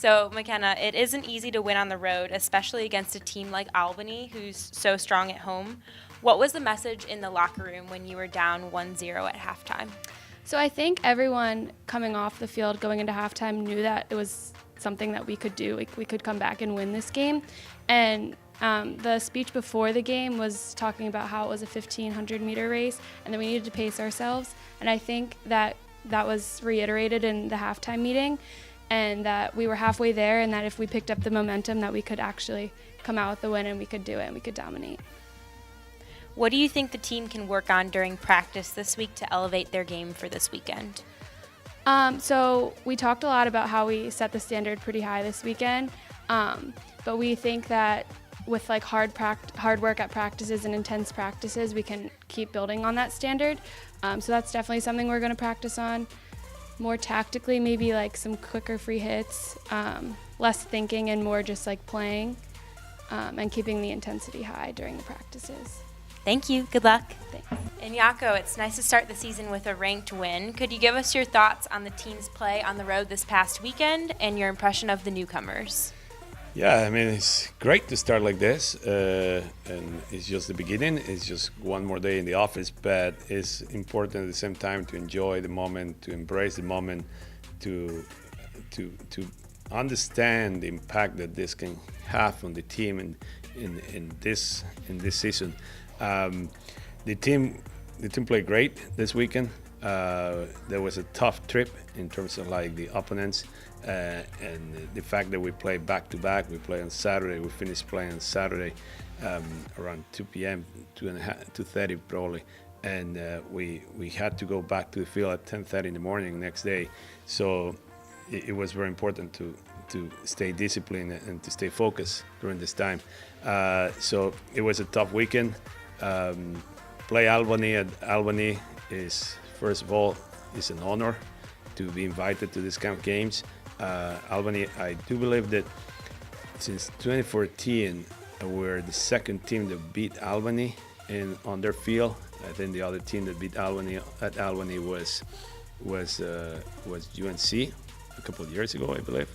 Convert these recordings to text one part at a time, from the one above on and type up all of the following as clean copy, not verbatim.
So, McKenna, it isn't easy to win on the road, especially against a team like Albany, who's so strong at home. What was the message in the locker room when you were down 1-0 at halftime? So I think everyone coming off the field going into halftime knew that it was something that we could do. Like, we could come back and win this game. And the speech before the game was talking about how it was a 1,500-meter race and that we needed to pace ourselves. And I think that was reiterated in the halftime meeting, and that we were halfway there, and that if we picked up the momentum that we could actually come out with the win and we could do it and we could dominate. What do you think the team can work on during practice this week to elevate their game for this weekend? So we talked a lot about how we set the standard pretty high this weekend, but we think that with like hard work at practices and intense practices, we can keep building on that standard. So that's definitely something we're going to practice on. More tactically, maybe like some quicker free hits, less thinking and more just like playing, and keeping the intensity high during the practices. Thank you. Good luck. Thanks. And Jaco, it's nice to start the season with a ranked win. Could you give us your thoughts on the team's play on the road this past weekend and your impression of the newcomers? Yeah, I mean, it's great to start like this, and it's just the beginning. It's just one more day in the office, but it's important at the same time to enjoy the moment, to embrace the moment, to understand the impact that this can have on the team in this season. The team played great this weekend. There was a tough trip in terms of like the opponents, and the fact that we played back to back. We played on Saturday. We finished playing on Saturday around 2 p.m., 2:30 probably, and we had to go back to the field at 10:30 in the morning next day. So it was very important to stay disciplined and to stay focused during this time. So it was a tough weekend. Play Albany at Albany is, first of all, is an honor to be invited to these kind of games. Albany, I do believe that since 2014, we're the second team that beat Albany on their field. I think the other team that beat Albany at Albany was UNC a couple of years ago, I believe.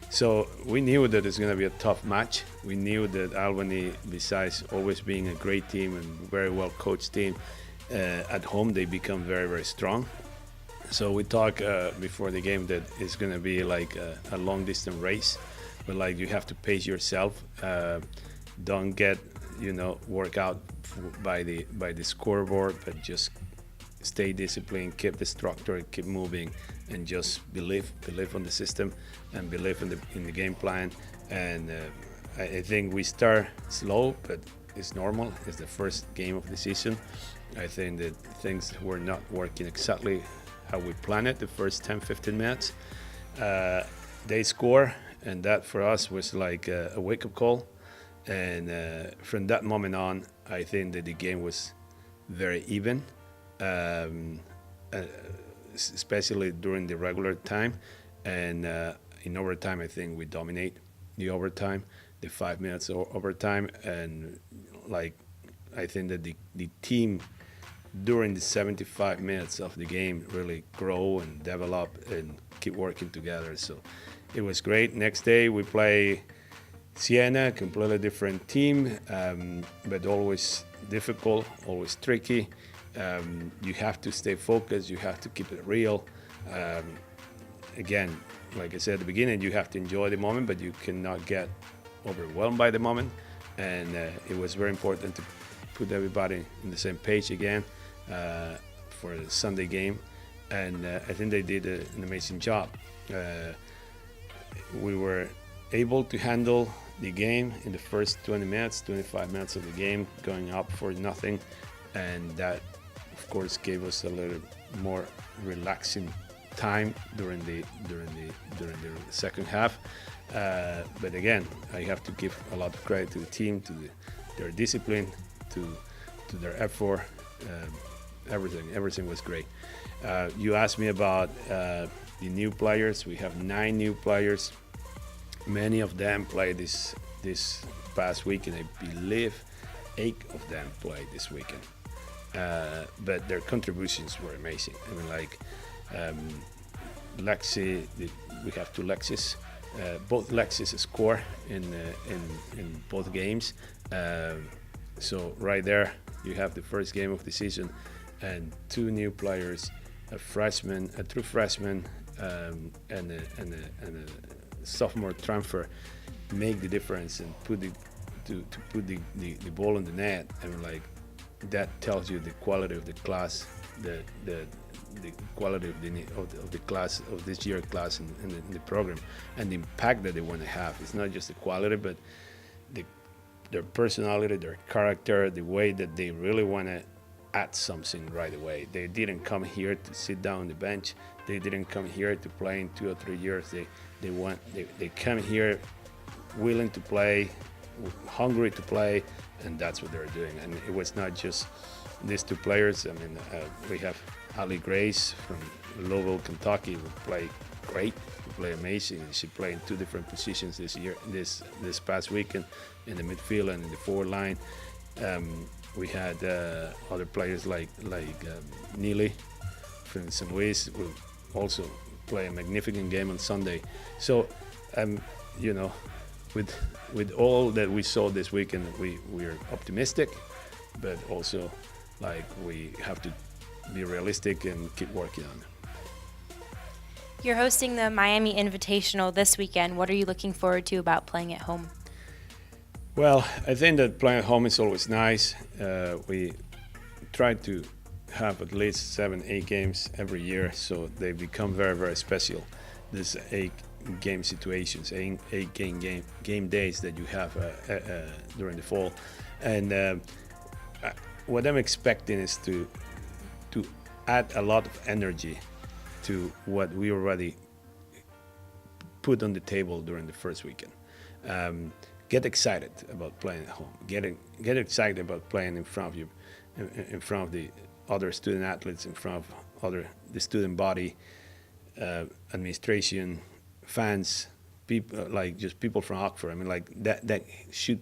So we knew that it's going to be a tough match. We knew that Albany, besides always being a great team and very well coached team, at home they become very, very strong. So we talked before the game that it's going to be like a long distance race, but like you have to pace yourself. Don't get work out by the scoreboard, but just stay disciplined, keep the structure, keep moving, and just believe on the system and believe in the game plan. And I think we start slow, but it's normal. It's the first game of the season. I think that things were not working exactly how we planned it the first 10-15 minutes. They score, and that for us was like a wake-up call. And from that moment on, I think that the game was very even. Especially during the regular time, and in overtime I think we dominate the overtime, the 5 minutes overtime, and like I think that the team during the 75 minutes of the game really grow and develop and keep working together. So it was great. Next day we play Siena, completely different team, but always difficult, always tricky. You have to stay focused, you have to keep it real. Again, like I said at the beginning, you have to enjoy the moment, but you cannot get overwhelmed by the moment. And it was very important to put everybody in the same page again for the Sunday game. And I think they did an amazing job. We were able to handle the game in the first 20 minutes, 25 minutes of the game, going up for nothing. And that, of course, gave us a little more relaxing time during the second half. But again, I have to give a lot of credit to the team, to their discipline, to their effort. Everything was great. You asked me about the new players. We have 9 new players. Many of them played this past week, and I believe 8 of them played this weekend. But their contributions were amazing. I mean, like we have two Lexis. Both Lexis score in both games. So right there, you have the first game of the season, and two new players, a true freshman, and a sophomore transfer, make the difference and put the ball in the net. And like that tells you the quality of the class, the quality of the class of this year class in the program, and the impact that they want to have. It's not just the quality, but their personality, their character, the way that they really want to add something right away. They didn't come here to sit down on the bench. They didn't come here to play in 2 or 3 years. They come here willing to play, hungry to play, and that's what they're doing. And it was not just these two players. I mean, we have Ali Grace from Louisville, Kentucky, who play great, who play amazing. She played in 2 different positions this past weekend, in the midfield and in the forward line. We had other players like Neely from St. Louis, who also play a magnificent game on Sunday. So, you know, with all that we saw this weekend, we're optimistic, but also like we have to be realistic and keep working on it. You're hosting the Miami Invitational this weekend. What are you looking forward to about playing at home? Well, I think that playing at home is always nice. We try to have at least 7-8 games every year, so they become very, very special. These 8-game situations, 8 game days that you have during the fall, and what I'm expecting is to add a lot of energy to what we already put on the table during the first weekend. Get excited about playing at home. Get excited about playing in front of you, in front of the other student athletes, in front of the student body, administration, fans, people, like just people from Oxford. I mean, like that should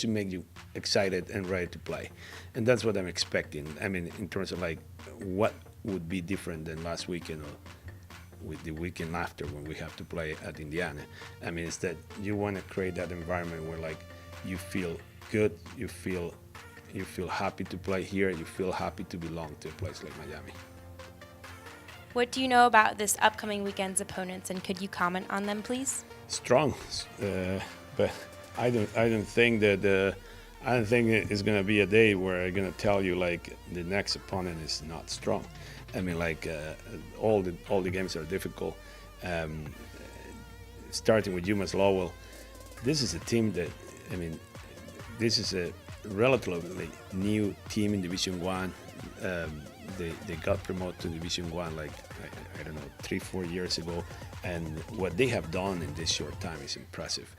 make you excited and ready to play, and that's what I'm expecting. I mean, in terms of like what would be different than last weekend or with the weekend after when we have to play at Indiana. I mean, it's that you want to create that environment where like you feel good, you feel happy to play here, you feel happy to belong to a place like Miami. What do you know about this upcoming weekend's opponents, and could you comment on them, please? Strong, but I don't think it's gonna be a day where I'm gonna tell you like the next opponent is not strong. I mean, like all the games are difficult. Starting with UMass Lowell, this is a team that, I mean, this is a relatively new team in Division One. They got promoted to Division One like I don't know 3-4 years ago, and what they have done in this short time is impressive.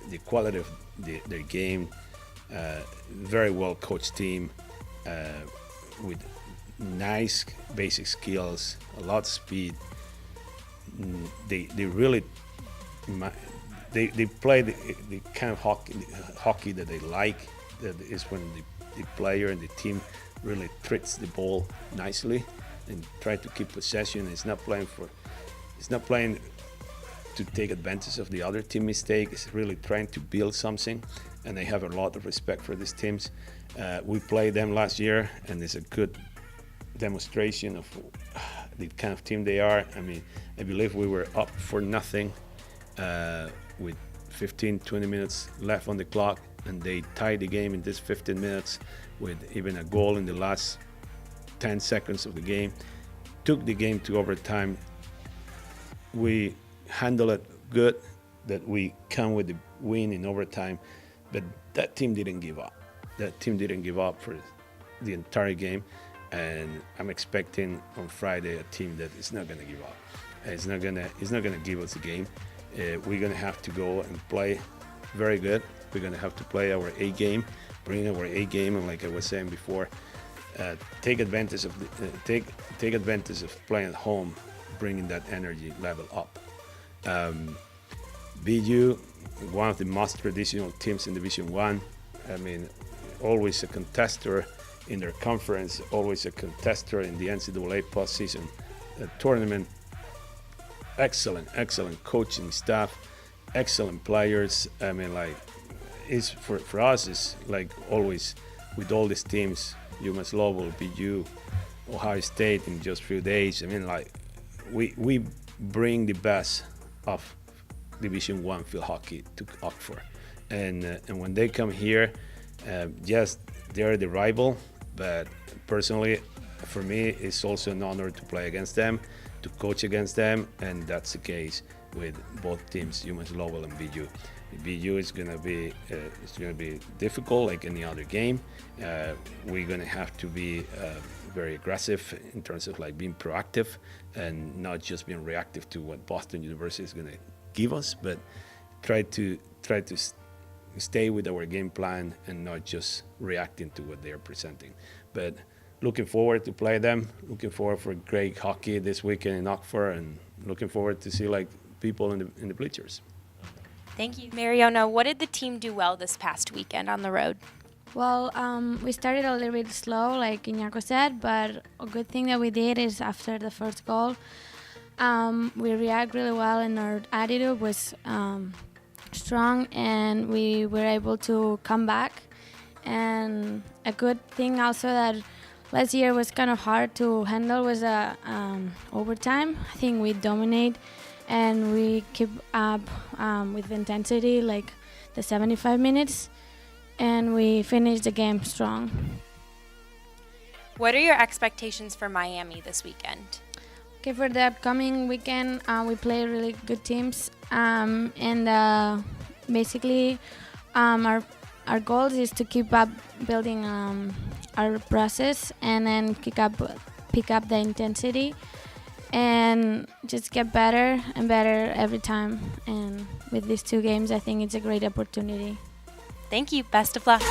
The quality of their game, very well coached team with nice basic skills, a lot of speed. They really they play the kind of hockey that they like. That is when the player and the team really treats the ball nicely and try to keep possession. It's not playing to take advantage of the other team mistake. It's really trying to build something, and they have a lot of respect for these teams. We played them last year, and it's a good demonstration of the kind of team they are. I mean, I believe we were up for nothing with 15-20 minutes left on the clock, and they tied the game in this 15 minutes with even a goal in the last 10 seconds of the game. Took the game to overtime. We handled it good, that we come with the win in overtime, but that team didn't give up. That team didn't give up for the entire game, and I'm expecting on Friday a team that is not going to give up. It's not gonna give us a game. We're gonna have to go and play very good. We're gonna have to play our A game, bring our A game, and like I was saying before, take advantage of take advantage of playing at home, bringing that energy level up. BU, one of the most traditional teams in Division One. I mean, always a contester in their conference, always a contester in the NCAA postseason tournament. excellent coaching staff, excellent players. I mean, like, it's for us, it's like always with all these teams, UMass Lowell, BU, Ohio State in just few days. I mean, like, we bring the best of Division One field hockey to Oxford, and when they come here, yes, they're the rival, but personally, for me, it's also an honor to play against them, to coach against them, and that's the case with both teams, UMass Lowell and BU. BU is gonna be difficult like any other game. We're gonna have to be very aggressive in terms of like being proactive and not just being reactive to what Boston University is gonna give us, but try to stay with our game plan and not just reacting to what they are presenting. But looking forward to play them. Looking forward for great hockey this weekend in Oxford, and looking forward to see like people in the bleachers. Thank you. Mariona, what did the team do well this past weekend on the road? Well, we started a little bit slow, like Iñaco said, but a good thing that we did is after the first goal, we react really well, and our attitude was strong, and we were able to come back. And a good thing also that last year was kind of hard to handle was overtime. I think we dominate and we keep up with intensity like the 75 minutes, and we finished the game strong. What are your expectations for Miami this weekend? Okay, for the upcoming weekend, we play really good teams, and basically our goal is to keep up building our process, and then pick up the intensity, and just get better and better every time. And with these two games, I think it's a great opportunity. Thank you. Best of luck.